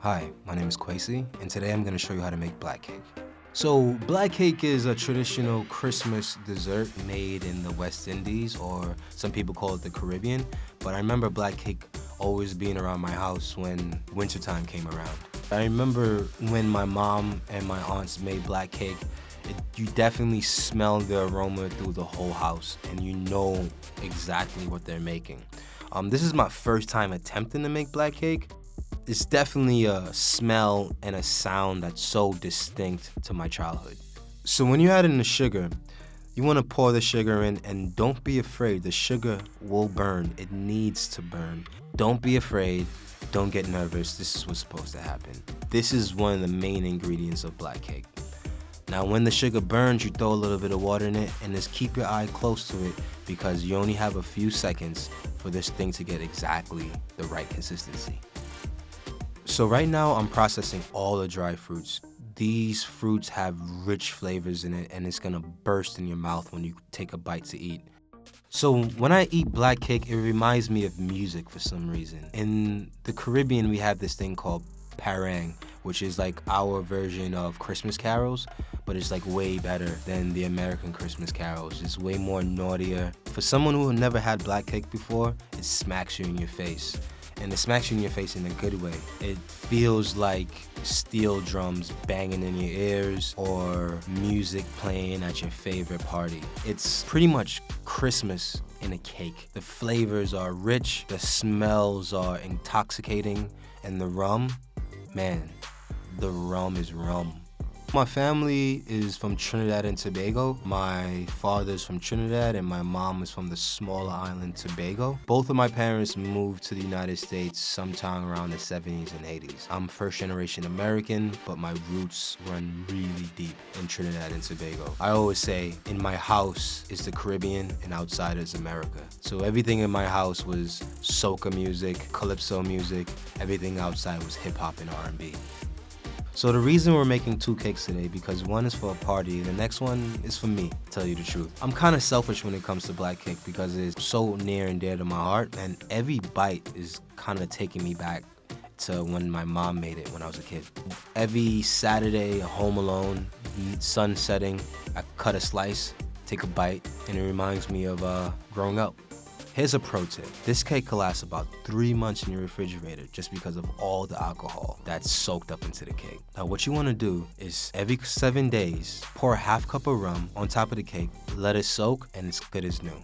Hi, my name is Kwesi, and today I'm going to show you how to make black cake. So, black cake is a traditional Christmas dessert made in the West Indies, or some people call it the Caribbean, but I remember black cake always being around my house when wintertime came around. I remember when my mom and my aunts made black cake, you definitely smell the aroma through the whole house, and you know exactly what they're making. This is my first time attempting to make black cake. It's definitely a smell and a sound that's so distinct to my childhood. So when you add in the sugar, you want to pour the sugar in, and don't be afraid, the sugar will burn. It needs to burn. Don't be afraid. Don't get nervous. This is what's supposed to happen. This is one of the main ingredients of black cake. Now when the sugar burns, you throw a little bit of water in it, and just keep your eye close to it because you only have a few seconds for this thing to get exactly the right consistency. So right now I'm processing all the dry fruits. These fruits have rich flavors in it, and it's gonna burst in your mouth when you take a bite to eat. So when I eat black cake, it reminds me of music for some reason. In the Caribbean, we have this thing called parang, which is like our version of Christmas carols, but it's like way better than the American Christmas carols. It's way more naughtier. For someone who never had black cake before, it smacks you in your face. And it smacks you in your face in a good way. It feels like steel drums banging in your ears or music playing at your favorite party. It's pretty much Christmas in a cake. The flavors are rich, the smells are intoxicating, and the rum, man, the rum is rum. My family is from Trinidad and Tobago. My father's from Trinidad and my mom is from the smaller island Tobago. Both of my parents moved to the United States sometime around the 70s and 80s. I'm first generation American, but my roots run really deep in Trinidad and Tobago. I always say, in my house is the Caribbean and outside is America. So everything in my house was soca music, calypso music, everything outside was hip hop and R&B. So the reason we're making two cakes today, because one is for a party, the next one is for me, to tell you the truth. I'm kind of selfish when it comes to black cake because it's so near and dear to my heart, and every bite is kind of taking me back to when my mom made it when I was a kid. Every Saturday, home alone, sun setting, I cut a slice, take a bite, and it reminds me of growing up. Here's a pro tip. This cake can last about 3 months in your refrigerator just because of all the alcohol that's soaked up into the cake. Now what you want to do is every 7 days, pour a half cup of rum on top of the cake, let it soak, and it's good as new.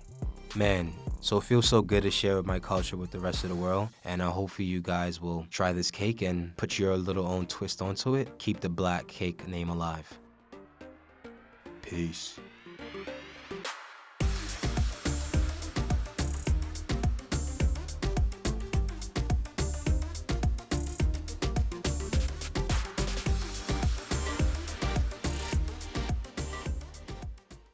Man, so it feels so good to share my culture with the rest of the world, and I hope you guys will try this cake and put your little own twist onto it. Keep the black cake name alive. Peace.